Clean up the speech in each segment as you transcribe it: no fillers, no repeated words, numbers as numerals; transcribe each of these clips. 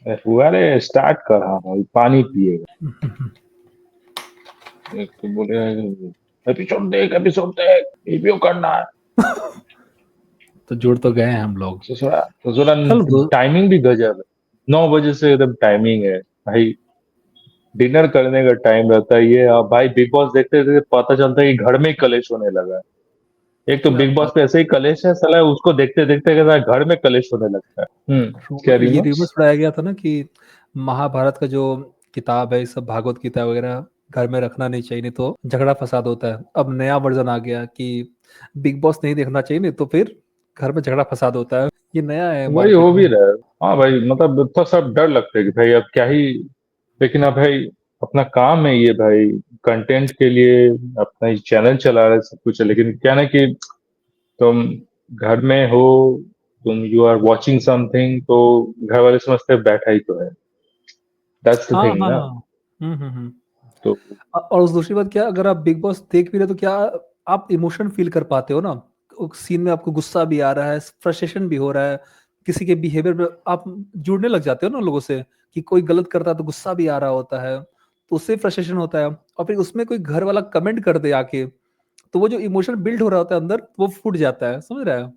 अरे स्टार्ट कर, हाँ भाई पानी पिएगा। एक तो बोले एपिसोड देख रिव्यू करना है। तो जुड़ तो गए हैं हम लोग। तो थोड़ा हेलो दो। टाइमिंग भी गजब है। 9 बजे से एकदम टाइमिंग है भाई। डिनर करने का टाइम रहता है ये। अब भाई बिग बॉस देखते देखते पता चलता है कि घर में ही कलेश होने लगा है। एक तो क्या बिग बॉस बात। पे ऐसे ही कलेश है साला, उसको देखते देखते कहता है घर में कलेश होने लगता है। क्या ये रिमोट। रिमर्स पढ़ाया गया था ना कि महाभारत का जो किताब है, ये सब भागवत गीता वगैरह घर में रखना नहीं चाहिए, नहीं तो झगड़ा फसाद होता है। अब नया वर्जन आ गया कि बिग बॉस नहीं देखना चाहिए, नहीं तो फिर घर में झगड़ा फसाद होता है। ये नया है वही मार्केट हो भी में। रहा है। हाँ भाई मतलब थोड़ा सा डर लगता है कि भाई अब क्या ही। लेकिन अब भाई अपना काम है ये भाई। कंटेंट के लिए अपना चैनल चला रहे सब कुछ है, लेकिन क्या ना कि तुम घर में हो, तुम यू आर वॉचिंग समथिंग, तो घर वाले समझते हैं बैठा ही तो है। दैट्स द हाँ थिंग हाँ ना। हाँ। हम्म। तो और उस दूसरी बात क्या, अगर आप बिग बॉस देख भी रहे हो तो क्या आप इमोशन फील कर पाते हो ना? सीन में आपको गुस्सा भी आ रहा है, फ्रस्ट्रेशन भी हो रहा है, किसी के बिहेवियर पे आप जुड़ने लग जाते हो ना लोगों से, कि कोई गलत करता है तो गुस्सा भी आ रहा होता है, तो उससे फ्रस्ट्रेशन होता है। और फिर उसमें कोई घर वाला कमेंट कर दे आके, तो वो जो इमोशन बिल्ड हो रहा होता है अंदर, वो फूट जाता है। समझ रहा है?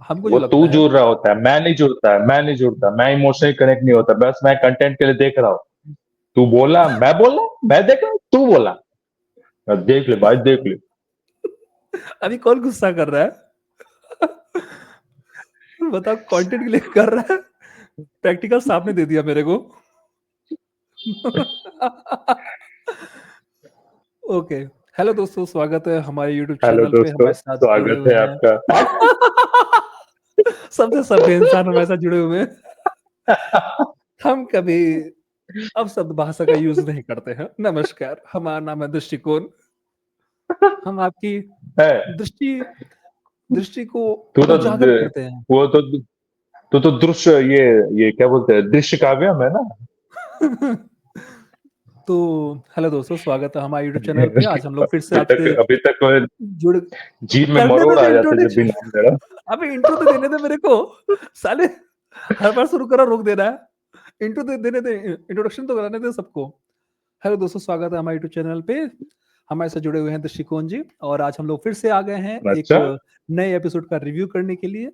हमको जो वो तू लगता है। जुड़ रहा होता है, मैं नहीं जुड़ता है, मैं नहीं जुड़ता, मैं इमोशनली कनेक्ट नहीं होता, बस मैं कंटेंट के लिए देख रहा हूँ। तू बोला मैं बोला, मैं देख रहा हूँ तू बोला। देख ले भाई देख ले। अभी कौन गुस्सा कर रहा है? बताओ, कंटेंट के लिए कर रहा है, प्रैक्टिकल सामने दे दिया मेरे को। ओके। हेलो दोस्तों, स्वागत है हमारे यूट्यूब हेलो चैनल पे, दोस्तों, हमारे साथ जुड़े स्वागत हुए है हैं। आपका। सबसे सभ्य इंसान हमारे साथ जुड़े हुए हैं। हम कभी अब शब्द भाषा का यूज नहीं करते हैं। नमस्कार, हमारा नाम है दृष्टिकोण। हम आपकी है। दृष्टि दृष्टि को तू तो उजागर करते हैं। वो तो तू तो दृश्य ये क्या बोलते हैं, दृश्य काव्यम है ना। तो हेलो दोस्तों, स्वागत है हमारे यूट्यूब चैनल पे। आज हम लोग फिर से अभी तक आपसे अभी तक जुड़ जीभ में करने मरोड़ दे आ जाते जब भी इंट्रोडक्शन। नाम ले रहा। अबे इंट्रो तो देने दे मेरे को, साले। हर बार शुरू करा रोक देना है। इंट्रो दे देने दे, इंट्रोडक्शन तो कराने दे सबको। हेलो दोस्तों, स्वागत है हमारे यूट्यूब चैनल पे। हमारे साथ जुड़े हुए हैं दृष्टिकोण जी, और आज हम लोग फिर से आ गए हैं एक अच्छा। नए एपिसोड का रिव्यू करने के लिए।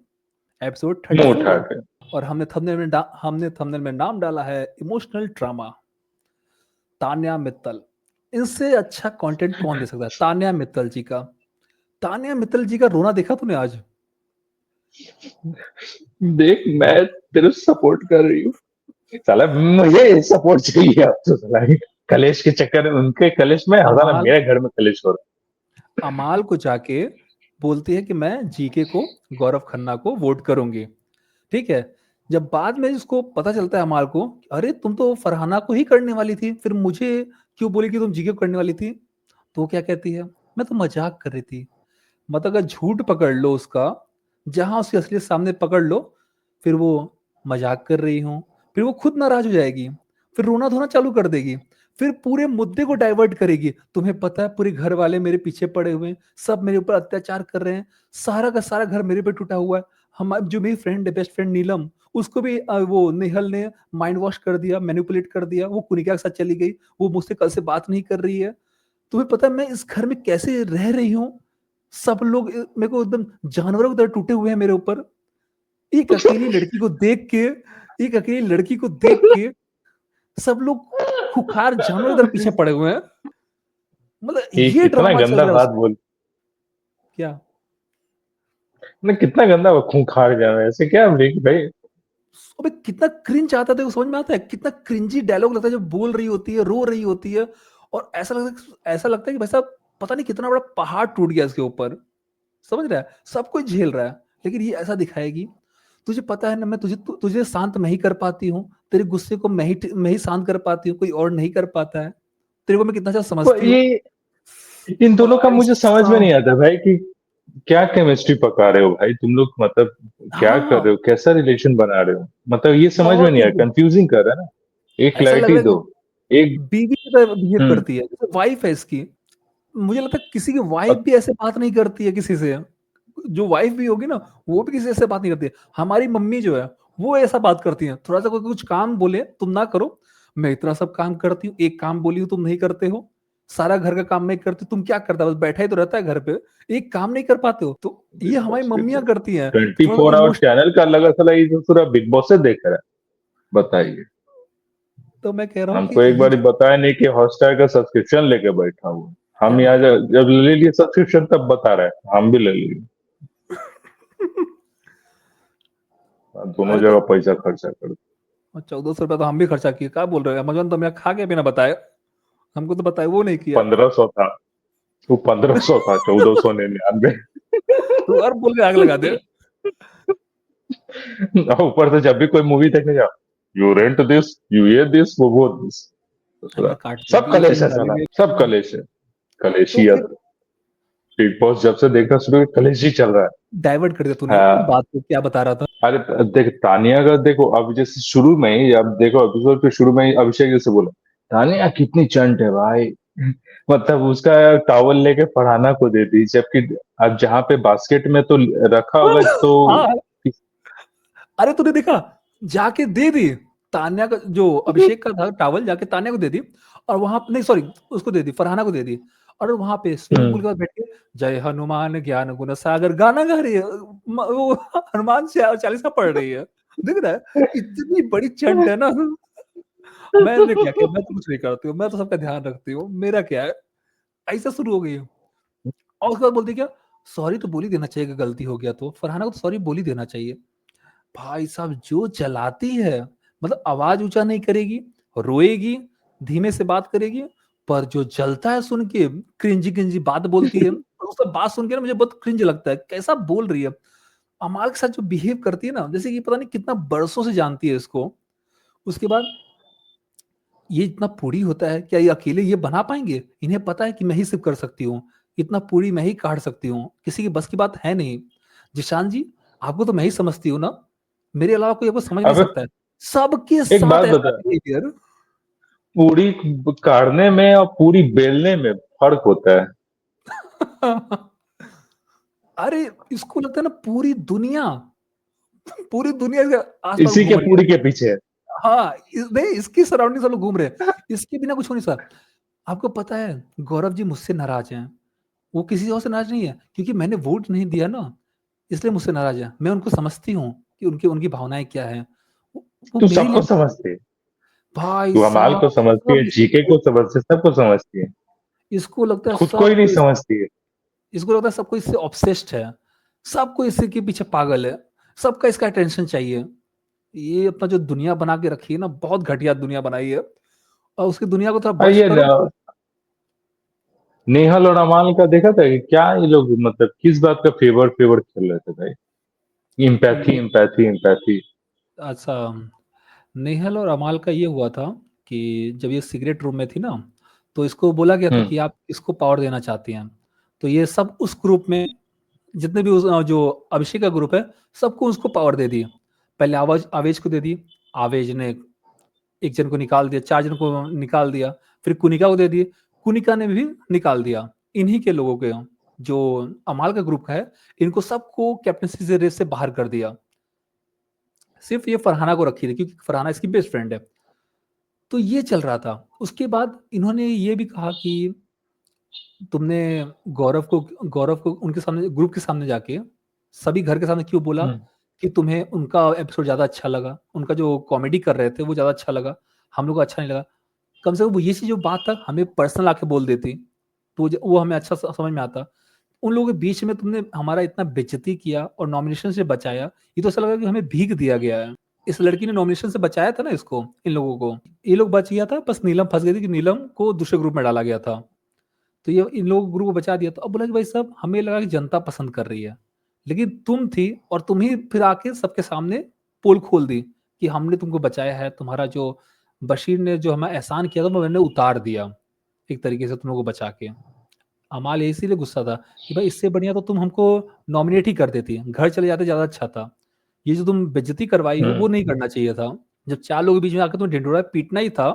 एपिसोड मुंह उठा 34। के। और हमने थंबनेल में नाम डाला है इमोशनल ड्रामा, तान्या मित्तल। इनसे अच्छा कंटेंट कौन दे सकता है? तान्या मित्तल जी का। तान्या मित्तल जी का रोना देखा तूने आज? देख मैं तेरे सपोर्ट कर रही हूँ। साला मुझे सपोर्ट चाहिए अब तो साला। कलेश के चक्कर में उनके कलेश में हर साला अमाल मेरे घर में कलेश हो रहा अमाल को जाके बोलती है कि मैं जीके को, गौरव खन्ना को वोट करूंगी। ठीक है। जब बाद में इसको पता चलता है अमाल को, अरे तुम तो फरहाना को ही करने वाली थी, फिर मुझे क्यों बोली कि तुम जीके को करने वाली थी? तो वो क्या कहती है, मैं तो मजाक कर रही थी। मतलब अगर झूठ पकड़ लो उसका, जहां उसकी असलियत सामने पकड़ लो, फिर वो मजाक कर रही हूँ, फिर वो खुद नाराज हो जाएगी, फिर रोना धोना चालू कर देगी, फिर पूरे मुद्दे को डाइवर्ट करेगी। तुम्हें पता है पूरे घर वाले मेरे पीछे पड़े हुए हैं, सब मेरे ऊपर अत्याचार कर रहे हैं, सारा का सारा घर मेरे पे टूटा हुआ है। हम जो मेरी फ्रेंड है, बेस्ट फ्रेंड नीलम, उसको भी वो नेहल ने माइंड वॉश कर दिया, मैनिपुलेट कर दिया, वो कुनिका के साथ चली गई, वो मुझसे कल से बात नहीं कर रही है। तुम्हें पता है मैं इस घर में कैसे रह रही हूँ? सब लोग मेरे को एकदम जानवरों की तरह टूटे हुए हैं मेरे ऊपर। एक अकेली लड़की को देख के एक अकेली लड़की को देख के सब लोग खुखार जानवरों की तरह पीछे है। पड़े हुए हैं। मतलब ये ये कितना ड्रामा चल गंदा रहा है बात उसमें। बोल। क्या? मैं कितना गंदा खूंखार जा रहा है ऐसे क्या भाई। अबे कितना क्रिंज आता था, समझ में आता है? कितना क्रिंजी डायलॉग लगता है जब बोल रही होती है, रो रही होती है, और ऐसा लगता है कि भाई साहब पता नहीं कितना बड़ा पहाड़ टूट गया इसके ऊपर। समझ रहा है? सब कुछ झेल रहा है, लेकिन ये ऐसा दिखाएगी, तुझे पता है ना, मैं तुझे शांत मैं ही कर पाती हूँ, तेरे गुस्से को मैं ही शांत कर पाती हूँ, कोई और नहीं कर पाता है। तेरे को मैं कितना अच्छा तो समझती हूँ। ये इन दोनों का भाई मुझे समझ में नहीं साहब। आता भाई कि क्या केमिस्ट्री पका रहे हो भाई तुम लोग, मतलब क्या कर हाँ। रहे हो, कैसा रिलेशन बना रहे हो, मतलब ये समझ में बहुत नहीं ही आया, कंफ्यूजिंग कर रहा है ना। एक ऐसा लग रहा क्लैरिटी है दो। कि एक। बीवी की तरह बिहेव हम्म। करती है, जैसे वाइफ है इसकी। मुझे लगता है किसी की वाइफ भी ऐसे बात नहीं करती है किसी से। जो वाइफ भी होगी ना, वो भी किसी से बात नहीं करती है। हमारी मम्मी जो है, वो ऐसा बात करती हैं, थोड़ा सा कोई कुछ काम बोले तुम ना करो, मैं इतना सब काम करती हूँ, एक काम बोली हूँ तुम नहीं करते हो, सारा घर का काम मैं करती हूँ, तुम क्या करता है, बस बैठा ही तो रहता है घर पे, एक काम नहीं कर पाते हो। तो ये बिग हमारी बॉस बिग मम्मियां बॉस करती हैं, तो ट्वेंटी थोड़ा सा फोर आवर इमोशन। चैनल का लगा साला, ये जो पूरा बिग बॉस से देख रहा है, बताइए। तो मैं कह रहा हूँ कि हमको एक ये बार बताया नहीं कि हॉटस्टार का सब्सक्रिप्शन लेके बैठा हूँ। हम जो यहाँ जब ले लिए सब्सक्रिप्शन तब बता रहे हैं हम भी ले लिए। दोनों अरे तो जगह पैसा खर्चा कर। 1400 रुपया तो हम भी खर्चा किए, क्या बोल रहे हो अमेजोन, तो मैं खा के बिना बताए, हमको तो बताए वो नहीं किया। 1500 था, वो 1500 था, 1499। तो और बोल के आग लगा दे। और ऊपर से जब भी कोई मूवी देखने जाओ, यू रेंट दिस, यू ये दिस, वो दिस। मैं काट सब दूंगी, ये कलेश फिल्म है साला, डालेंगे। सब कलेश है। तो कलेशियत। फिर बिग बॉस जब से देखना शुरू किया, कलेश ही चल रहा है। डाइवर्ट कर दिया तूने हाँ। बात को, क्या बता रहा था। अरे देख तानिया का देखो, अब जैसे शुरू में ही, अब देखो एपिसोड के शुरू में ही अभिषेक जैसे बोला, तानिया कितनी चंट है भाई। मतलब उसका टॉवल लेके फरहाना को दे दी, जबकि अब जहाँ पे बास्केट में तो रखा होगा तो। हाँ, अरे तूने देखा, जाके दे दी, तान्या का जो अभिषेक का था टावल जाके तान्या को दे दी, और वहां नहीं सॉरी उसको दे दी, फरहाना को दे दी, और वहां पे स्विमिंग पूल हम्म। के पास बैठ के जय हनुमान ज्ञान गुण सागर गाना गा रही है, वो हनुमान से चालीसा पढ़ रही है, दिख रहा है इतनी बड़ी चंट है ना। मैंने क्या किया, मैं तो कुछ नहीं करती हूँ, मैं तो सबका ध्यान रखती हूँ, मेरा क्या है, ऐसा शुरू हो गई है। और उसके बाद बोलती क्या, सॉरी तो बोल ही देना चाहिए कि गलती हो गया, तो फरहाना को तो सॉरी बोल ही देना चाहिए। भाई साहब जो चलाती है, मतलब आवाज ऊंचा नहीं करेगी, रोएगी, धीमे से बात करेगी, पर जो जलता है सुन के, क्रिंजी क्रिंजी बात बोलती है, और उसका बात सुन के ना मुझे बहुत क्रिंज लगता है, कैसा बोल रही है। अमाल के साथ जो बिहेव करती है ना, जैसे कि पता नहीं कितना बरसों से जानती है इसको। उसके बाद ये इतना पूरी होता है, क्या ये अकेले ये बना पाएंगे, इन्हें पता है कि मैं ही सिर्फ कर सकती हूँ, इतना पूरी मैं ही काट सकती हूँ, किसी की बस की बात है नहीं। जिशान जी, आपको तो मैं ही समझती हूँ ना, मेरे अलावा कोई आपको समझ नहीं अब सकता है, सबके एक साथ बात ऐसा बता, बिहेवियर। पूरी काढ़ने में और पूरी बेलने में फर्क होता है। अरे इसको लगता है ना पूरी दुनिया के आसपास इसी घूम के रही है। पूरी के पीछे है। हाँ, नहीं इसकी सराउंडिंग सब लोग घूम रहे हैं, इसके बिना कुछ हो नहीं सर। आपको पता है गौरव जी मुझसे नाराज हैं, वो किसी और से नाराज नहीं है, क्योंकि मैंने वोट नहीं दिया ना, इसलिए मुझसे नाराज है। मैं उनको समझती हूँ कि उनकी उनकी भावनाएं क्या है, वो तू मेरे लिए। सबको समझती है, भाई तू अमाल को साहब समझती है, सब जीके को समझती है, सबको समझती है। इसको लगता है खुद को ही नहीं समझती है। इसको लगता है सबको इससे ऑब्सेस्ड है, सबको इससे के पीछे पागल है, सबका इसका अटेंशन चाहिए। ये अपना जो दुनिया बना के रखी है ना, बहुत घटिया दुनिया बनाई है, और उसकी दुनिया को थोड़ा और बश ये करो तो। नेहल और अमाल का देखा था कि क्या ये लोग मतलब किस बात का फेवर फेवर खेल रहे थे भाई। इम्पैथी ने, इम्पैथी इम्पैथी। अच्छा, नेहल और अमाल का ये हुआ था कि जब ये सिगरेट रूम में थी ना, तो इसको बोला गया था हम्म। कि आप इसको पावर देना चाहती हैं, तो ये सब उस ग्रुप में जितने भी जो अभिषेक का ग्रुप है, सबको उसको पावर दे दी। पहले आवाज आवेज को दे दी, आवेज ने एक जन को निकाल दिया, 4 जन को निकाल दिया, फिर कुनिका को दे दिए, कुनिका ने भी निकाल दिया। इन्हीं के लोगों के जो अमाल का ग्रुप का है, इनको सबको कैप्टनसी से रेस से बाहर कर दिया, सिर्फ ये फरहाना को रखी थी क्योंकि फरहाना इसकी बेस्ट फ्रेंड है। तो ये चल रहा था। उसके बाद इन्होंने ये भी कहा कि तुमने गौरव को उनके सामने ग्रुप के सामने जाके सभी घर के सामने क्यों बोला हम्म। कि तुम्हें उनका एपिसोड ज्यादा अच्छा लगा, उनका जो कॉमेडी कर रहे थे वो ज्यादा अच्छा लगा, हम लोग को अच्छा नहीं लगा। कम से कम वो ये चीज जो बात था हमें पर्सनल आके बोल देती, तो वो हमें अच्छा समझ में आता। उन लोगों के बीच में तुमने हमारा इतना बेइज्जती किया और नॉमिनेशन से बचाया, ये तो ऐसा लगा कि हमें भीख दिया गया है। इस लड़की ने नॉमिनेशन से बचाया था ना इसको, इन लोगों को, ये लोग बच गया था, बस नीलम फंस गई थी कि नीलम को दूसरे ग्रुप में डाला गया था, तो ये इन लोगों को ग्रुप को बचा दिया। तो अब बोला कि भाई साहब हमें लगा कि जनता पसंद कर रही है, लेकिन तुम थी और तुम ही फिर आके सबके सामने पोल खोल दी कि हमने तुमको बचाया है, तुम्हारा जो बशीर ने जो हमें एहसान किया था वो मैंने उतार दिया एक तरीके से तुम लोगों को बचा के। अमाल इसीलिए गुस्सा था कि भाई इससे बढ़िया तो तुम हमको नॉमिनेट ही कर देती, घर चले जाते ज्यादा अच्छा था। ये जो तुम बेइज्जती करवाई हो वो नहीं करना चाहिए था। जब 4 लोग के बीच में आकर तुम ढिंडोरा पीटना ही था,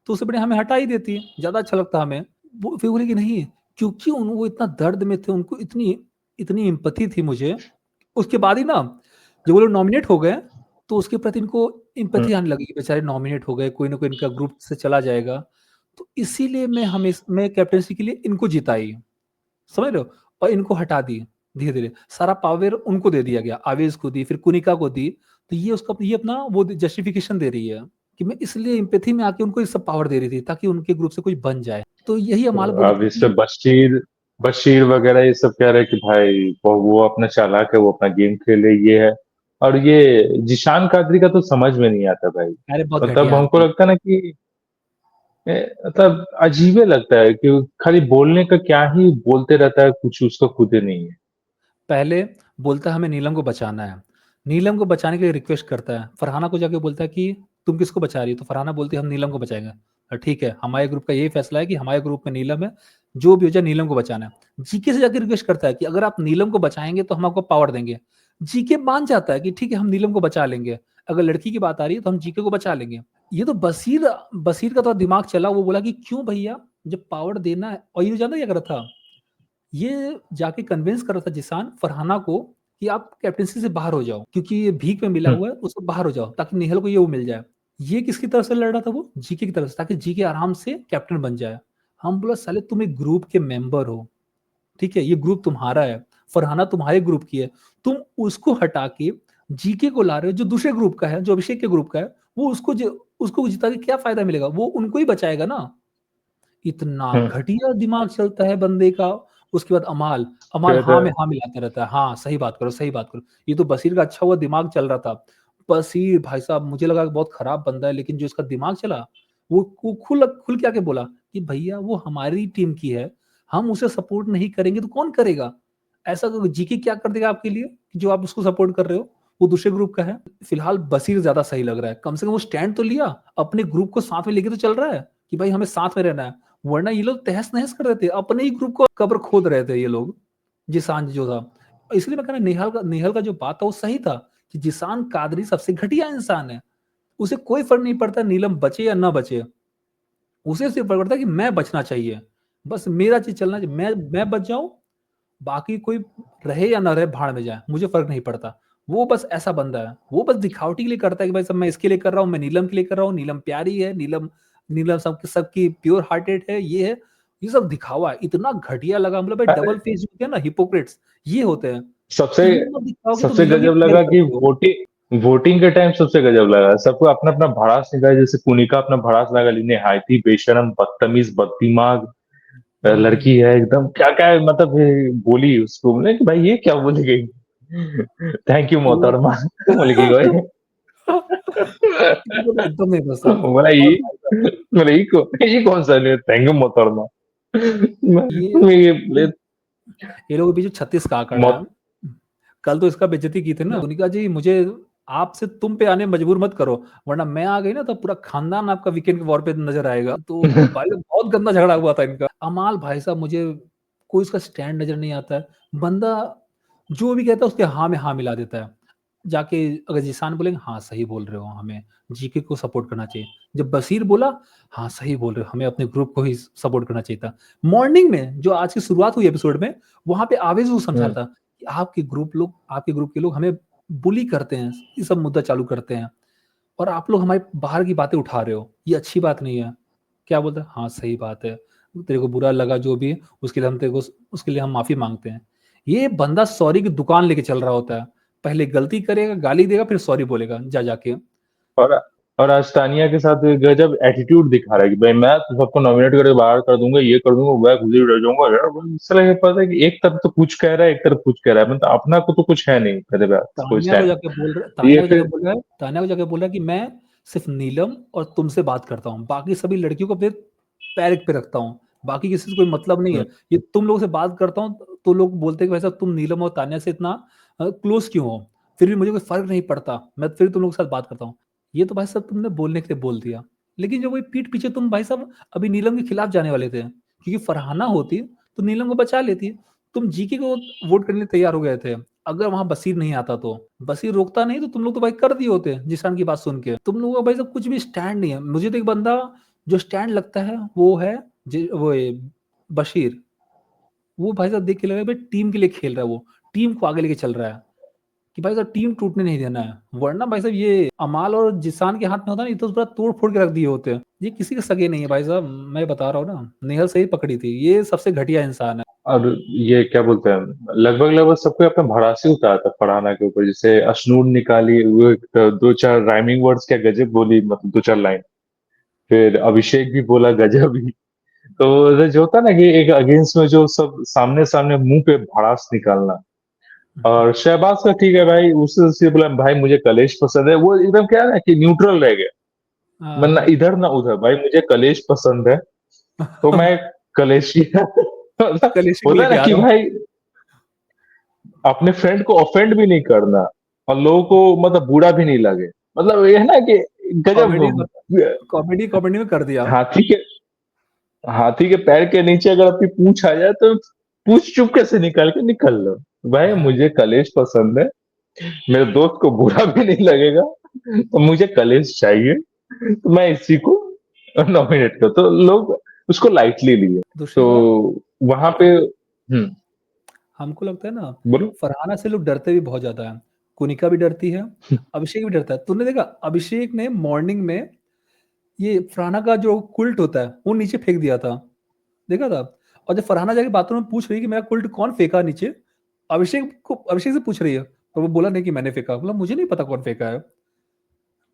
तो उससे बढ़िया हमें हटा ही देती, ज्यादा अच्छा लगता हमें। वो फिर बोले कि नहीं, क्योंकि वो इतना दर्द में थे, उनको इतनी इतनी एम्पैथी थी मुझे। उसके बाद ही ना जब वो लोग नॉमिनेट हो गए, तो उसके प्रति इनको हम्म। एम्पैथी आने लगी कि बेचारे नॉमिनेट हो गए, कोई ना कोई इनका ग्रुप से चला जाएगा। तो इसीलिए मैं कैप्टेंसी के लिए इनको जिताई, समझ रहे हो? और इनको हटा दी धीरे-धीरे। सारा पावर उनको दे दिया गया, आवेश को दी, फिर कुनिका को दी। तो ये अपना वो जस्टिफिकेशन दे रही है कि मैं इसलिए एम्पैथी में आके उनको ये सब पावर दे रही थी ताकि उनके ग्रुप से कोई बन जाए। तो यही अमाल तो बोली अब थी इससे कि बशीर बशीर वगैरह ये सब कह रहे हैं कि भाई वो अपना चालाक है, वो अपना गेम खेले, ये है। और ये जिशान कादरी का तो समझ में नहीं आता भाई। अरे बहुत मतलब घटिया हमको आदमी है। लगता है ना कि मतलब अजीबे लगता है कि खाली बोलने का क्या ही बोलते रहता है, कुछ उसका खुद ही नहीं है। पहले बोलता है हमें नीलम को बचाना है। नीलम को बचाने के लिए रिक्वेस्ट करता है। फरहाना को जाके बोलता है कि तुम किसको बचा रही हो? तो फरहाना बोलती है हम नीलम को बचाएँगे। ठीक है, हमारे ग्रुप का यही फैसला है कि हमारे ग्रुप में नीलम है, जो भी हो जाए नीलम को बचाना है। जीके से जाके रिक्वेस्ट करता है कि अगर आप नीलम को बचाएँगे तो हम आपको पावर देंगे। जीके मान जाता है कि ठीक है हम नीलम को बचा लेंगे। अगर लड़की की बात आ रही है तो हम जीके को बचा लेंगे। ये तो बशीर का तो दिमाग चला, वो बोला कि क्यों भैया, जब पावर देना है। और ये जानता है क्या कर रहा था? ये जाके कन्विंस कर रहा था जिसान फरहाना को कि आप कैप्टेंसी से बाहर हो जाओ, क्योंकि ये भीख में मिला हम्म। हुआ है, उसको बाहर हो जाओ ताकि निहल को ये वो मिल जाए। ये किसकी तरफ से लड़ रहा था? वो जीके की तरफ से, ताकि जीके आराम से कैप्टन बन जाए। हम बोला साले तुम एक ग्रुप के मेंबर हो, ठीक है, ये ग्रुप तुम्हारा है, फरहाना तुम्हारे ग्रुप की है, तुम उसको हटा के जीके को ला रहे हो जो दूसरे ग्रुप का है, जो अभिषेक के ग्रुप का है। वो उसको जिता के क्या फायदा मिलेगा? वो उनको ही बचाएगा ना। इतना हम्म। घटिया दिमाग चलता है बंदे का। उसके बाद अमाल, अमाल फिर हाँ में हाँ मिलाता रहता है। हाँ, सही बात करो, सही बात करो। ये तो बशीर का अच्छा हुआ दिमाग चल रहा था। बशीर भाई साहब मुझे लगा कि बहुत खराब बंदा है, लेकिन जो इसका दिमाग चला, वो खुल खुल के आके बोला कि भैया वो हमारी टीम की है, हम उसे सपोर्ट नहीं करेंगे तो कौन करेगा? ऐसा तो जीके क्या कर देगा आपके लिए कि जो आप उसको सपोर्ट कर रहे हो? वो दूसरे ग्रुप का है। फिलहाल बशीर ज्यादा सही लग रहा है। कम से कम वो स्टैंड तो लिया, अपने ग्रुप को साथ में लेके तो चल रहा है कि भाई हमें साथ में रहना है। वरना ये लोग तहस-नहस कर रहे थे, अपने ही ग्रुप को कब्र खोद रहे थे ये लोग, जिसान जो था। इसलिए मैं कह रहा नेहाल का जो बात था वो सही था कि जिसान कादरी सबसे घटिया इंसान है। उसे कोई फ़र्क नहीं पड़ता नीलम बचे या ना बचे। उसे सिर्फ फ़र्क पड़ता है कि मैं बचना चाहिए। बस मेरा चीज़ चलना चाहिए। मैं बच जाऊँ, बाकी कोई रहे या ना रहे भाड़ में जाए, मुझे फ़र्क नहीं पड़ता। वो बस ऐसा बंदा है। वो बस दिखावटी के लिए करता है कि भाई सब मैं इसके लिए कर रहा हूँ, मैं नीलम के लिए कर रहा हूँ, नीलम प्यारी है, नीलम नीलम सबकी प्योर हार्टेड है, ये है। ये सब दिखावा है। इतना घटिया लगा, मतलब भाई अरे डबल फेस जो होते हैं ना, हिपोक्रेट्स, ये होते हैं। सबसे ये मत दिखाओ कि तुम सबसे नीलम की गजब केयर लगा कि करते हो। वोटिंग के टाइम सबसे गजब लगा, सबको अपना अपना भड़ास निकाला। जैसे कुनिका अपना भड़ास लगा ली, निहायती बेशरम बदतमीज बददिमाग हुँ। लड़की है एकदम, क्या क्या मतलब ये बोली उसको, बोले कि भाई ये क्या बोली गई। थैंक यू ये लोग मोहतरमा बोले कि भाई। इनको तो एकदम नहीं पसंद। बोला और ये, भाई साहब ये कौन सा थैंक यू मोहतरमा। ये ये ये लोगों के बीच में 36 का आंकड़ा मौत। है। कल तो इसका बेइज्जती की थी ना, उन्होंने कहा जी मुझे आपसे तुम पे आने में मजबूर मत करो, वरना मैं आ गई ना तो पूरा खानदान आपका वीकेंड के वॉर पे नजर आएगा। तो भाई साहब बहुत गंदा झगड़ा हुआ था इनका। अमाल भाई साहब मुझे कोई उसका स्टैंड नजर नहीं आता है। बंदा जो भी कहता है उसके हाँ में हाँ मिला देता है। जाके अगर जिसान बोलेंगे हाँ सही बोल रहे हो, हमें जीके को सपोर्ट करना चाहिए। जब बशीर बोला हाँ सही बोल रहे हो, हमें अपने ग्रुप को ही सपोर्ट करना चाहिए था। मॉर्निंग में जो आज की शुरुआत हुई एपिसोड में, वहां पे आवेश वो समझा रहा था कि आपके ग्रुप के लोग हमें बुली करते हैं, ये सब मुद्दा चालू करते हैं, और आप लोग हमारे बाहर की बातें उठा रहे हो, ये अच्छी बात नहीं है। क्या बोलता है? हाँ सही बात है, तेरे को बुरा लगा जो भी, उसके लिए हम तेरे को उसके लिए हम माफी मांगते हैं। ये बंदा सॉरी की दुकान लेके चल रहा होता है। पहले गलती करेगा, गाली देगा, फिर सॉरी बोलेगा जा जाके। और और आज तानिया के साथ गजब एटीट्यूड दिखा रहा है कि भाई मैं तो सबको नॉमिनेट करके बाहर कर दूंगा, ये कर दूंगा, मैं खुद ही रह जाऊंगा यार। इस तरह ये पता है कि एक तरफ तो कुछ कह रहा है, एक तरफ कुछ कह रहा है, मतलब अपना को तो कुछ है नहीं पहले बात कोई तान्या को स्टैंड। जाके बोल रहा ये तान्या को जाके फिर बोल रहा है तान्या को जाके बोल रहा है कि मैं सिर्फ नीलम और तुमसे बात करता हूँ, बाकी सभी लड़कियों को अपने पैर पे रखता हूँ, बाकी किसी से कोई मतलब नहीं है। ये तुम लोगों से बात करता हूँ तो लोग बोलते हैं कि भाई साहब तुम नीलम और तान्या से इतना क्लोज क्यों हो? फिर भी मुझे कोई फर्क नहीं पड़ता, मैं फिर तुम लोगों के साथ बात करता हूँ। ये तो भाई साहब तुमने बोलने के लिए बोल दिया, लेकिन जो वही पीठ पीछे तुम भाई साहब अभी नीलम के खिलाफ जाने वाले थे, क्योंकि फरहाना होती तो नीलम को बचा लेती। तुम जीके को वोट करने के लिए तैयार हो गए थे। अगर वहां बशीर नहीं आता तो, बशीर रोकता नहीं तो तुम लोग तो भाई कर दिए होते जिसान की बात सुन के। तुम लोगों का भाई सब कुछ भी स्टैंड नहीं है। मुझे तो एक बंदा जो स्टैंड लगता है वो है बशीर। वो भाई साहब देख के लग रहा है भाई टीम के लिए खेल रहा है, वो टीम को आगे लेके चल रहा है। कि भाई साहब टीम टूटने नहीं देना है, वरना भाई साहब ये अमाल और जिसान के हाथ में होता ना, ये तो पूरा तोड़ फोड़ के रख दिए होते हैं। ये किसी के सगे नहीं है भाई साहब, मैं बता रहा हूँ ना, नेहल सही पकड़ी थी, ये सबसे घटिया इंसान है। और ये क्या बोलते हैं, लगभग लगभग सबको अपना भड़ासी उतारा था फरहाना के ऊपर। जैसे अशनूर निकाली, वो दो चार राइमिंग वर्ड्स क्या गजब बोली, मतलब दो चार लाइन। फिर अभिषेक भी बोला गजब ही। तो ये जो होता है ना कि एक अगेंस्ट में जो सब सामने सामने मुंह पे भड़ास निकालना। और शहबाज का ठीक है भाई, उससे उससे बोला भाई मुझे कलेश पसंद है, वो एकदम क्या है ना कि न्यूट्रल रह गया। वरना हाँ। इधर ना उधर, भाई मुझे कलेश पसंद है तो मैं कलेश ही मतलब कलेशी को होता है लेके ना आ कि रहा हूँ। भाई अपने फ्रेंड को ऑफेंड भी नहीं करना और लोगों को मतलब बुरा भी नहीं लगे, मतलब ये है ना कि कॉमेडी, गजब। कॉमेडी कॉमेडी में कर दिया। हाथी के हाथी के पैर के नीचे अगर अपनी पूंछ आ जाए तो पूंछ चुपके से निकाल के निकल लो। भाई हाँ। मुझे कलेश पसंद है, मेरे दोस्त को बुरा भी नहीं लगेगा, तो मुझे कलेश चाहिए, तो मैं इसी को नॉमिनेट कर, तो लोग उसको लाइटली लिए। दूसरी तो बात, वहां पे हमको लगता है ना, बोलो। फरहाना से लोग डरते भी बहुत ज्यादा है। कुनिका भी डरती है, अभिषेक भी डरता है। तूने देखा अभिषेक ने मॉर्निंग में ये फरहाना का जो कुल्ट होता है वो नीचे फेंक दिया था, देखा था। और जब फरहाना जाके बाथरूम में पूछ रही है कि मेरा कुल्ट कौन फेंका नीचे, अभिषेक से पूछ रही है, तो वो बोला नहीं कि मैंने फेंका। बोला मुझे नहीं पता कौन फेंका है।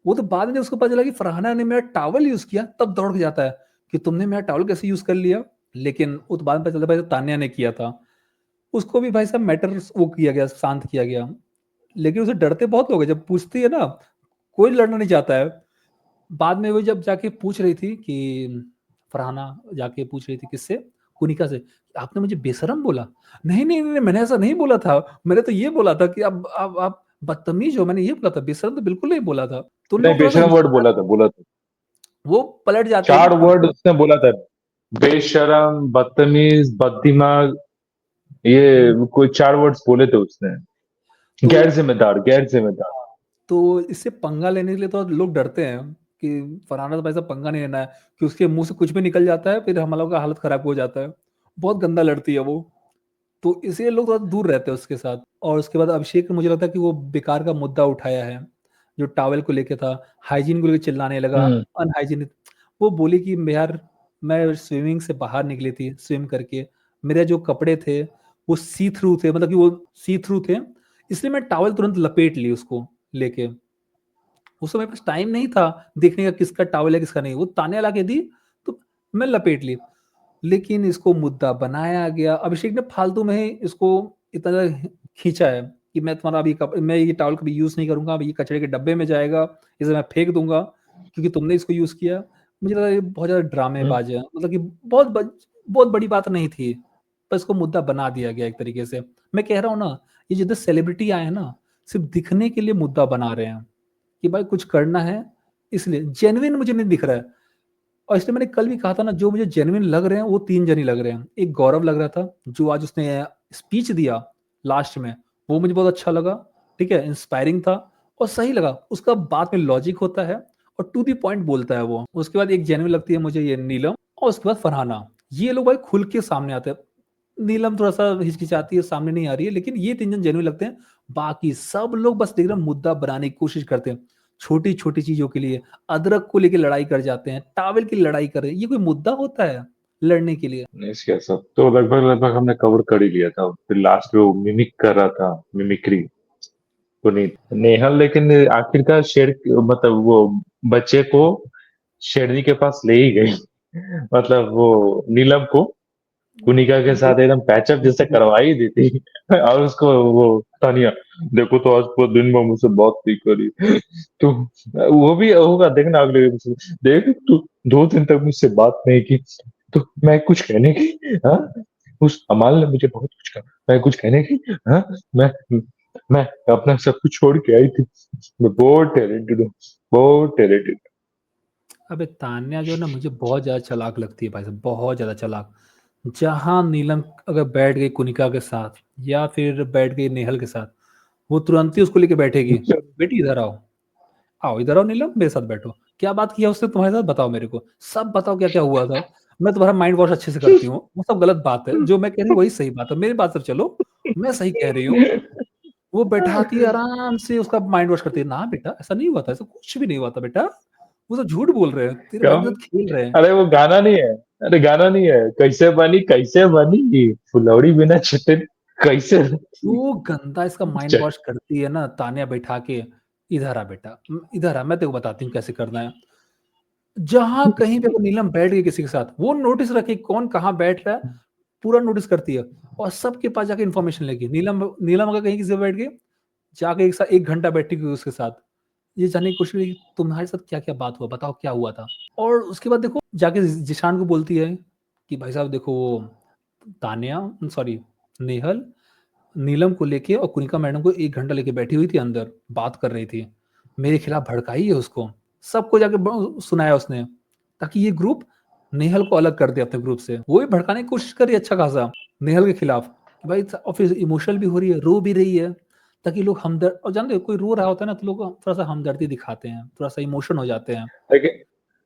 वो तो बाद में जब उसको पता चला कि फरहाना ने मेरा टॉवल यूज किया, तब दौड़ के जाता है कि तुमने मेरा टॉवल कैसे यूज कर लिया। लेकिन वो तो बाद में पता चलता भाई तान्या ने किया था। उसको भी भाई साहब मैटर वो किया गया, शांत किया गया। लेकिन उसे डरते बहुत लोग हैं, जब पूछती है ना, कोई लड़ना नहीं चाहता है। बाद में वो जब जाके पूछ रही थी कि फरहाना जाके पूछ रही थी किससे, कुनिका से, आपने मुझे बेशरम बोला। नहीं नहीं नहीं, मैंने ऐसा नहीं बोला था। मैंने तो ये बोला था कि आप बदतमीज हो, मैंने ये बोला था, बेशरम तो बिल्कुल नहीं बोला था। तो उन नहीं, लोगों को थोड़ा सा बेशरम वर्ड गुस्सा, बोला था। वो पलट जाते हैं ना। 4 वर्ड उसने बोला था, बेशरम, बदतमीज, बददिमाग, ये कोई 4 वर्ड्स बोले थे उसने। तो गैर जिम्मेदार, गैर जिम्मेदार। तो इससे पंगा लेने के लिए तो लोग डरते हैं कि फरहाना तो भाई साहब पंगा नहीं लेना है, कि उसके मुंह से कुछ भी निकल जाता है फिर हम लोग का हालत खराब हो जाता है। बहुत गंदा लड़ती है वो। तो इसलिए लोग थोड़ा दूर रहते हैं उसके साथ। और उसके बाद अभिषेक ने मुझे लगता है कि वो बेकार का मुद्दा उठाया है, जो टॉवल को लेके था, हाइजीन को लेके चिल्लाने लगा, हम्म अनहाइजीनिक। वो बोली कि यार मैं स्विमिंग से बाहर निकली थी स्विम करके, मेरे जो कपड़े थे वो सी थ्रू थे, मतलब कि वो सी थ्रू थे, इसलिए मैं टॉवल तुरंत लपेट ली उसको लेके। उस समय पास टाइम नहीं था देखने का किसका टॉवल है किसका नहीं, वो ताने ला के दी तो मैं लपेट ली। लेकिन इसको मुद्दा बनाया गया, अभिषेक ने फालतू में ही इसको इतना ज्यादा खींचा है कि मैं तुम्हारा मैं ये टॉवल कभी यूज नहीं करूंगा, अभी ये कचरे के डब्बे में जाएगा, इसे मैं फेंक दूंगा क्योंकि तुमने इसको यूज किया। मुझे लगा ये बहुत ज्यादा हम्म। ड्रामेबाज है, मतलब कि बहुत बड़ी बात नहीं थी, पर इसको मुद्दा बना दिया गया एक तरीके से। मैं कह रहा हूँ ना, ये जितने सेलिब्रिटी आए हैं ना, सिर्फ दिखने के लिए मुद्दा बना रहे हैं कि भाई कुछ करना है, इसलिए जेन्युइन मुझे नहीं दिख रहा है। और इसलिए मैंने कल भी कहा था ना, जो मुझे जेन्युइन लग रहे हैं वो 3 जन ही लग रहे हैं। एक गौरव लग रहा था, जो आज उसने स्पीच दिया लास्ट में, वो मुझे बहुत अच्छा लगा, ठीक है, इंस्पायरिंग था और सही लगा। उसका बात में लॉजिक होता है और टू दी पॉइंट बोलता है वो। उसके बाद एक जेन्युइन लगती है मुझे ये नीलम, और उसके बाद फरहाना। ये लोग भाई खुल के सामने आते हैं। नीलम थोड़ा सा हिचकिचाती है, सामने नहीं आ रही है, लेकिन ये 3 जन जेन्युइन लगते हैं। बाकी सब लोग बस एकदम मुद्दा बनाने की कोशिश करते हैं, छोटी छोटी चीजों के लिए। अदरक को लेके लड़ाई कर जाते हैं, टावल की लड़ाई कर रहे हैं, ये कोई मुद्दा होता है लड़ने के लिए? इसके सब तो लगभग लगभग हमने कवर कर ही लिया था। फिर लास्ट में वो मिमिक कर रहा था, मिमिक्री, पुनीत नेहल। लेकिन आखिरकार शेर, मतलब वो बच्चे को शेरनी के पास ले ही गई। मतलब वो नीलम को कुनिका के वो साथ एकदम पैचअप जैसे करवा ही दी थी। और उसको वो तानिया, देखो तो आज पूरे दिन में मुझसे बात नहीं करी। तो वो भी होगा, देखना अगले episode। देख तू 2 दिन तक मुझसे बात नहीं की, तो मैं कुछ कहने की, हाँ, उस अमाल ने मुझे बहुत कुछ कहा, मैं कुछ कहने की, हाँ, मैं मैं अपना सब कुछ छोड़ के आई थी। मैं बहुत टैलेंटेड हूँ, बहुत टैलेंटेड। अबे तान्या जो है ना, मुझे बहुत ज्यादा चालाक लगती है भाई साहब, बहुत ज्यादा चालाक। जहां नीलम अगर बैठ गई कुनिका के साथ या फिर बैठ गई नेहल के साथ, वो तुरंत ही उसको लेके बैठेगी, बेटी इधर आओ, आओ इधर आओ नीलम, मेरे साथ बैठो। क्या बात किया उसने तुम्हारे साथ, बताओ मेरे को, सब बताओ क्या क्या हुआ था। मैं तुम्हारा माइंड वॉश अच्छे से करती हूँ, वो सब गलत बात है, जो मैं कह रही हूँ वही सही बात है, मेरी बात से चलो, मैं सही कह रही हूँ। वो बैठाती है आराम से, उसका माइंड वॉश करती है, ना बेटा ऐसा नहीं हुआ था, ऐसा कुछ भी नहीं हुआ था बेटा, वो सब झूठ बोल रहे हैं, तेरे भाई क्यों? के साथ खेल रहे हैं। अरे वो गाना नहीं है? अरे गाना नहीं है, कैसे बनी फुलौड़ी बिना चटनी, कैसे? जो गंदा इसका माइंड चट वॉश करती है ना तानिया बैठा के, इधर आ बेटा, इधर आ, मैं तेरे को बताती हूँ कैसे करना है। जहां कहीं पे अगर नीलम बैठ गई किसी के साथ, वो नोटिस रखे कौन कहाँ बैठ रहा है, पूरा नोटिस करती है, और सबके पास जाके इन्फॉर्मेशन लेगी। नीलम नीलम अगर कहीं किसी से बैठ गई, जाके एक साथ 1 घंटा बैठी हुई उसके साथ, ये जानने की कोशिश करेगी तुम्हारे साथ क्या क्या बात हुआ, बताओ क्या हुआ था। और उसके बाद देखो जाके जिशान को बोलती है कि भाई साहब देखो वो तानिया, सॉरी, नेहल नीलम को लेके और कुनिका मैडम को 1 घंटा लेके बैठी हुई थी अंदर, बात कर रही थी, मेरे खिलाफ भड़काई है उसको, सबको जाके सुनाया उसने, ताकि ये ग्रुप नेहल को अलग कर दे अपने ग्रुप से। वो भी भड़काने की कोशिश करी अच्छा खासा नेहल के खिलाफ कि भाई, और फिर इमोशनल भी हो रही है, रो भी रही है, ताकि लोग हमदर्द, और जानते हो कोई रो रहा होता है ना तो लोग थोड़ा सा हमदर्दी दिखाते हैं, थोड़ा सा इमोशन हो जाते हैं। लेकिन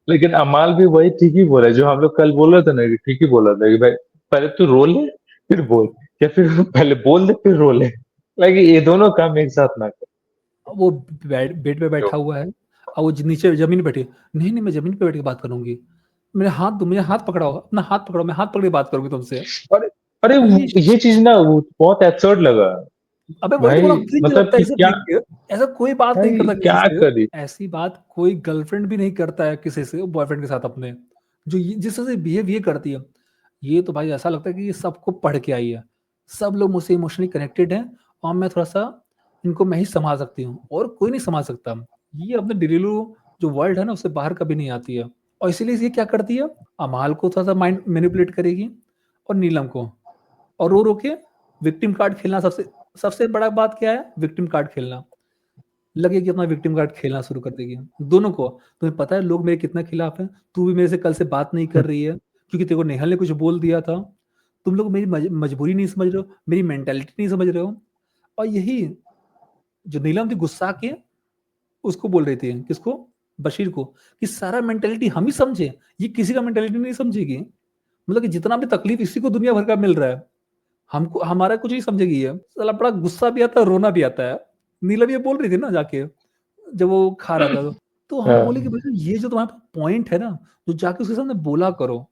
लेकिन अमाल भी वही ठीक ही बोला जो हम लोग कल बोल रहे थे ना, कि ठीक ही बोला था कि भाई पहले तू रो ले फिर बोल, या फिर पहले बोल दे फिर रो ले, लेकिन ये दोनों काम एक साथ ना कर। वो बेड पे बैठा हुआ है, और वो नीचे जमीन पे बैठी, नहीं नहीं मैं जमीन पे बैठ के बात करूंगी, मेरे हाथ पकड़ाओ, अपना हाथ पकड़ाओ, मैं हाथ पकड़ के बात करूंगी तुमसे। अरे अरे अरे ये चीज ना वो बहुत एब्सर्ड लगा अबे वही तो भाई, बोला, क्रिंज मतलब लगता है कि इसे क्या देख के। ऐसा कोई बात नहीं भाई करता किसी क्या से, करी। ऐसी बात कोई गर्लफ्रेंड भी नहीं करता है किसी से बॉयफ्रेंड के साथ अपने, जो जिस तरह से बिहेव ये करती है। ये तो भाई ऐसा लगता है कि ये सबको पढ़ के आई है, सब लोग मुझसे इमोशनली कनेक्टेड हैं, और मैं थोड़ा सा इनको मैं ही संभाल सकती हूँ, और कोई नहीं संभाल सकता। ये अपने डिलीलू जो वर्ल्ड है ना उससे बाहर कभी नहीं आती है, और इसीलिए ये क्या करती है, अमाल को थोड़ा सा माइंड मैनिपुलेट करेगी, और नीलम को, और रो रो के विक्टिम कार्ड खेलना। सबसे सबसे बड़ा बात क्या है, विक्टिम कार्ड खेलना, लगे कि अपना विक्टिम कार्ड खेलना शुरू कर देगी दोनों को। तुम्हें पता है लोग मेरे कितना खिलाफ हैं, तू भी मेरे से कल से बात नहीं कर रही है क्योंकि तेरे को नेहल ने कुछ बोल दिया था, तुम लोग मेरी मजबूरी नहीं समझ रहे हो, मेरी मेंटेलिटी नहीं समझ रहे हो। और यही जो नीलम थी गुस्सा के उसको बोल रही थी, किसको, बशीर को, कि सारा मेंटेलिटी हम ही समझे, ये किसी का मेंटेलिटी नहीं समझेगी, मतलब कि जितना भी तकलीफ इसी को दुनिया भर का मिल रहा है, हमको हमारा कुछ नहीं समझेगी ये। साला बड़ा गुस्सा भी आता है, रोना भी आता है। नीलम ये बोल रही थी ना जाके, जब वो खा रहा था तो हम बोले कि हाँ, भैया ये जो तुम्हारा पॉइंट है ना, तो जाके उसके सामने बोला करो,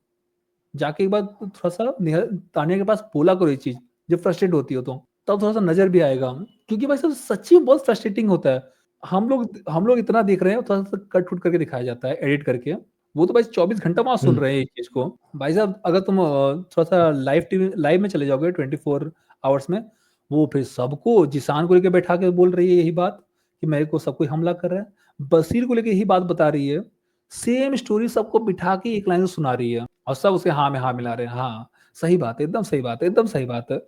जाके एक बार थोड़ा सा तानिया के पास बोला करो ये चीज, जब फ्रस्ट्रेट होती हो तो, तब थोड़ा सा नजर भी आएगा। क्योंकि भाई सब सच्ची में बहुत फ्रस्ट्रेटिंग होता है। हम लोग इतना देख रहे हैं, थोड़ा सा कट कुट करके दिखाया जाता है एडिट करके, वो तो भाई 24 घंटा वहां सुन रहे हैं एक चीज को। भाई साहब अगर तुम थोड़ा सा लाइव में चले जाओगे 24 आवर्स में, वो फिर सबको जिसान को लेकर बैठा के बोल रही है यही बात, कि मेरे को सब कोई हमला कर रहा है, बसीर को लेकर यही बात बता रही है, सेम स्टोरी सबको बिठा के एक लाइन में सुना रही है, और सब उसके हाँ में हाँ मिला रहे हैं, हाँ सही बात है, एकदम सही बात है, एकदम सही बात है।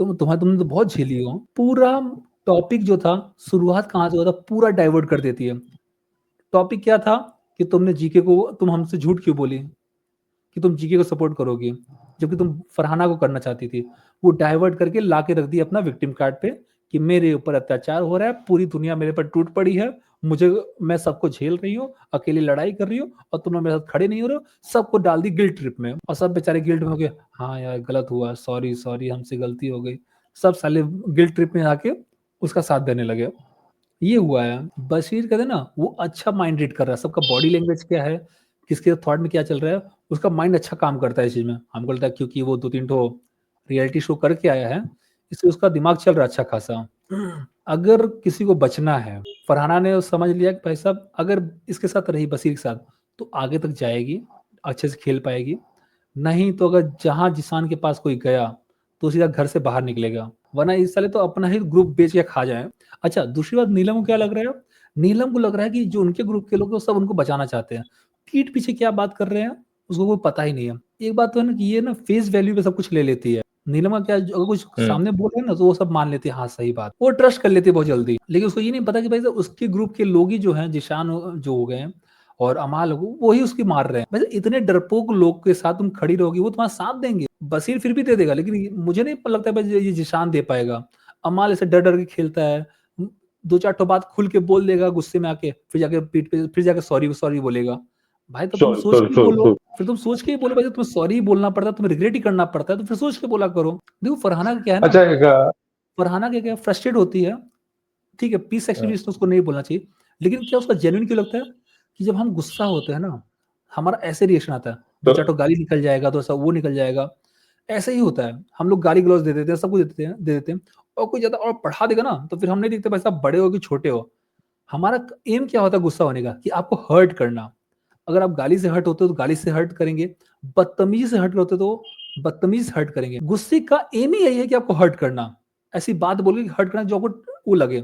तुमने तो बहुत झेली हो। पूरा टॉपिक जो था, शुरुआत कहाँ से हुआ था, पूरा डाइवर्ट कर देती है। टॉपिक क्या था, कि तुम हमसे झूठ क्यों बोली, कि तुम जीके को सपोर्ट करोगी, जबकि तुम फरहाना को करना चाहती थी। वो डाइवर्ट करके ला के रख दी अपना विक्टिम कार्ड पे, कि मेरे ऊपर अत्याचार हो रहा है, पूरी दुनिया मेरे पर टूट पड़ी है, मुझे, मैं सबको झेल रही हूँ, अकेली लड़ाई कर रही हूँ, और तुम लोग मेरे साथ खड़े नहीं हो रहे हो। सबको डाल दी गिल्ट ट्रिप में, और सब बेचारे गिल्ट में हो गए, हाँ यार गलत हुआ, सॉरी सॉरी हमसे गलती हो गई। सब साले गिल्ट ट्रिप में आके उसका साथ देने लगे। ये हुआ है। बशीर कहते हैं ना, वो अच्छा माइंड रीड कर रहा है, सबका बॉडी लैंग्वेज क्या है, किसके थॉट में क्या चल रहा है, उसका माइंड अच्छा काम करता है इस चीज में, हमको लगता है, क्योंकि वो 2-3 ठो रियलिटी शो करके आया है, इसलिए उसका दिमाग चल रहा है अच्छा खासा। अगर किसी को बचना है, फरहाना ने समझ लिया कि भाई साहब अगर इसके साथ रही, बशीर के साथ, तो आगे तक जाएगी, अच्छे से खेल पाएगी। नहीं तो अगर जहां जिसान के पास कोई गया, तो सीधा घर से बाहर निकलेगा, वरना इस साले तो अपना ही ग्रुप बेच के खा जाए। अच्छा दूसरी बात, नीलम को क्या लग रहा है, नीलम को लग रहा है कि जो उनके ग्रुप के लोग हैं, वो सब उनको बचाना चाहते हैं, पीठ पीछे क्या बात कर रहे हैं उसको कोई पता ही नहीं है। एक बात तो है ना कि ये ना फेस वैल्यू पे सब कुछ ले लेती है। नीलम का क्या, अगर कुछ सामने बोल रहे हैं ना तो वो सब मान लेती है, हाँ सही बात, वो ट्रस्ट कर लेती है बहुत जल्दी। लेकिन उसको ये नहीं पता कि भाई साहब उसके ग्रुप के लोग ही जो हैं, जिशान जो हो गए हैं और अमाल वही उसकी मार रहे हैं। भाई साहब, इतने डरपोक लोग के साथ तुम खड़ी रहोगी, वो तुम्हारा साथ देंगे। बसीर फिर भी दे देगा, लेकिन मुझे नहीं लगता भाई ये जिशान दे पाएगा। अमाल ऐसे डर डर के खेलता है, 2-4 ठो बात खुल के बोल देगा गुस्से में आके, फिर जाके पीठ पे फिर जाके सॉरी सॉरी बोलेगा। भाई तो तुम सुन सोच सुन के ही सुन बोलो, सुन फिर तुम सोच के ही बोलो, भाई तुम्हें सॉरी बोलना पड़ता है, तुम्हें रिग्रेट ही करना पड़ता है, तो फिर सोच के बोला करो। देखो फरहाना का क्या है ना, अच्छा फरहाना क्या फ्रस्ट्रेट होती है, ठीक है, पीस एक्सप्रेशन उसको नहीं बोलना चाहिए, लेकिन क्या उसका जेन्युइन क्यों लगता है कि जब हम गुस्सा होते हैं ना, हमारा ऐसे रिएक्शन आता है, दो तो चार तो गाली निकल जाएगा, तो ऐसा वो निकल जाएगा, ऐसे ही होता है। हम लोग गाली गलौज दे देते हैं, सब कुछ दे देते हैं, और कोई ज्यादा और बढ़ा देगा ना, तो फिर हम नहीं देखते भाई साहब बड़े हो कि छोटे हो। हमारा एम क्या होता है गुस्सा होने का, कि आपको हर्ट करना। अगर आप गाली से हर्ट होते हो तो गाली से हर्ट करेंगे, बदतमीजी से हर्ट होते तो बदतमीजी हर्ट करेंगे। गुस्से का एम ही यही है कि आपको हर्ट करना, ऐसी बात बोलोगे कि हर्ट करना जो आपको वो लगे,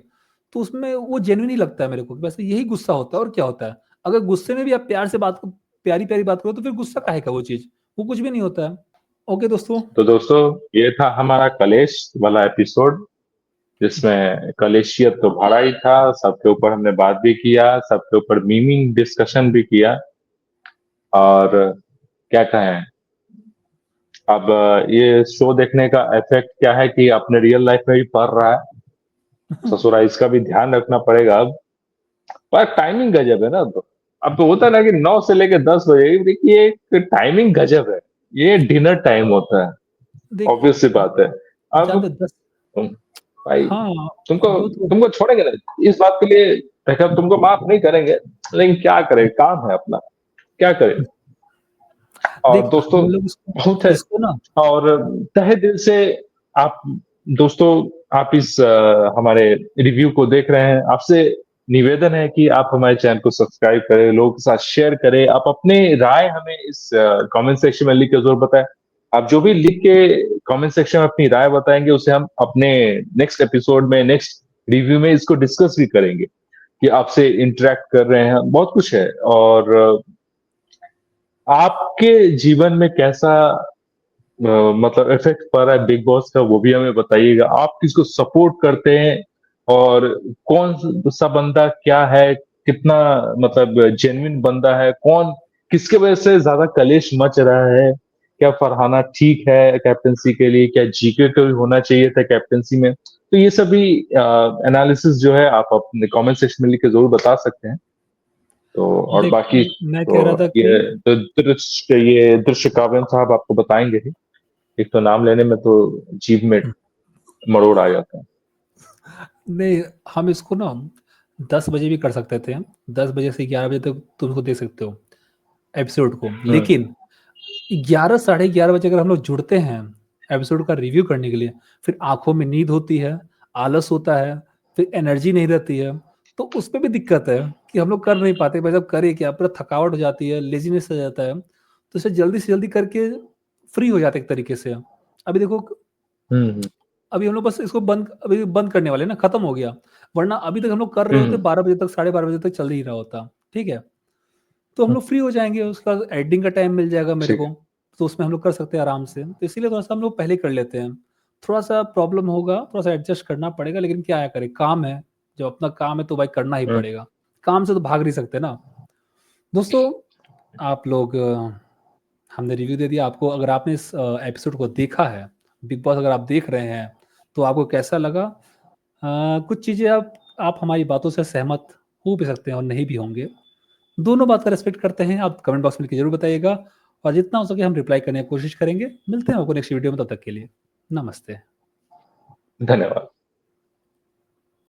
तो उसमें वो जेन्युइन ही लगता है मेरे को। वैसे यही गुस्सा होता है, और क्या होता है। अगर गुस्से में भी आप प्यार से बात, प्यारी प्यारी बात करो, तो फिर गुस्सा काहे का वो चीज, वो कुछ भी नहीं होता है। ओके दोस्तों। तो दोस्तों, ये था हमारा कलेश वाला एपिसोड, जिसमें कलेशियत तो भरा ही था। सबके ऊपर हमने बात भी किया, सबके ऊपर मीमिंग डिस्कशन भी किया। और क्या कहें, अब ये शो देखने का इफेक्ट क्या है कि अपने रियल लाइफ में भी पड़ रहा है। ससुरा इसका भी ध्यान रखना पड़ेगा अब। पर टाइमिंग गजब है ना। अब तो होता है ना कि 9 से लेके 10 बजे, देखिए एक टाइमिंग गजब है। ये डिनर टाइम होता है, देख, ऑब्वियस सी बात है। अब ज्यादा 10, तुम भाई, हाँ तुमको वो तो तुमको छोड़ेंगे नहीं इस बात के लिए। देखो, तुमको माफ नहीं करेंगे, लेकिन क्या करें, काम है अपना, क्या करें। और देख दोस्तों, हम लोग इसको बहुत है। इसको ना, और तहे दिल से आप दोस्तों, आप इस हमारे रिव्यू को देख रहे हैं, आपसे निवेदन है कि आप हमारे चैनल को सब्सक्राइब करें, लोगों के साथ शेयर करें। आप अपने राय हमें इस कमेंट सेक्शन में लिख के जरूर बताएं। आप जो भी लिख के कमेंट सेक्शन में अपनी राय बताएंगे, उसे हम अपने नेक्स्ट एपिसोड में, नेक्स्ट रिव्यू में इसको डिस्कस भी करेंगे, कि आपसे इंटरेक्ट कर रहे हैं, बहुत कुछ है। और आपके जीवन में कैसा मतलब इफेक्ट पड़ रहा है बिग बॉस का, वो भी हमें बताइएगा। आप किसको सपोर्ट करते हैं, और कौन सा बंदा क्या है, कितना मतलब जेन्युइन बंदा है, कौन किसके वजह से ज्यादा कलेश मच रहा है। क्या फरहाना ठीक है कैप्टनसी के लिए, क्या जीके को भी होना चाहिए था कैप्टनसी में। तो ये सभी एनालिसिस जो है आप अपने कमेंट सेक्शन में लिख के जरूर बता सकते हैं। तो और देख बाकी मैं तो कह रहा था कि ये दृश्य काव्यन साहब आपको बताएंगे ही। एक तो नाम लेने में तो जीभ में मरोड़ आ जाता है। नहीं, हम इसको ना 10 बजे भी कर सकते थे, 10 बजे से 11 बजे तक तुम इसको देख सकते हो एपिसोड को। हम्म। लेकिन 11 साढ़े 11 बजे अगर हम लोग जुड़ते हैं एपिसोड का रिव्यू करने के लिए, फिर आंखों में नींद होती है, आलस होता है, फिर एनर्जी नहीं रहती है, तो उस पर भी दिक्कत है कि हम लोग कर नहीं पाते। भाई जब करे क्या, पूरा थकावट हो जाती है, लेजीनेस हो जाता है, तो इसे जल्दी से जल्दी करके फ्री हो जाते एक तरीके से। अभी देखो, हम्म। अभी हम लोग बस इसको बंद, अभी बंद करने वाले हैं ना, खत्म हो गया। वरना अभी तक हम लोग कर रहे होते हम्म। 12 बजे तक, 12:30 बजे तक चल ही रहा होता, ठीक है। तो हम हम्म। लोग फ्री हो जाएंगे, उसका एडिटिंग का टाइम मिल जाएगा मेरे ठीक को, है। तो उसमें हम लोग कर सकते हैं आराम से। तो इसीलिए थोड़ा सा हम लोग पहले कर लेते हैं। थोड़ा सा प्रॉब्लम होगा, थोड़ा सा एडजस्ट करना पड़ेगा, लेकिन क्या करें, काम है। जब अपना काम है तो भाई करना ही हम्म। पड़ेगा। काम से तो भाग नहीं सकते ना दोस्तों। आप लोग हमने रिव्यू दे दिया आपको। अगर आपने इस एपिसोड को देखा है, बिग बॉस अगर आप देख रहे हैं, तो आपको कैसा लगा। कुछ चीज़ें आप हमारी बातों से सहमत हो भी सकते हैं और नहीं भी होंगे। दोनों बात का रेस्पेक्ट करते हैं। आप कमेंट बॉक्स में लिख के जरूर बताइएगा, और जितना हो सके हम रिप्लाई करने की कोशिश करेंगे। मिलते हैं आपको नेक्स्ट वीडियो में, तब तक के लिए नमस्ते। धन्यवाद।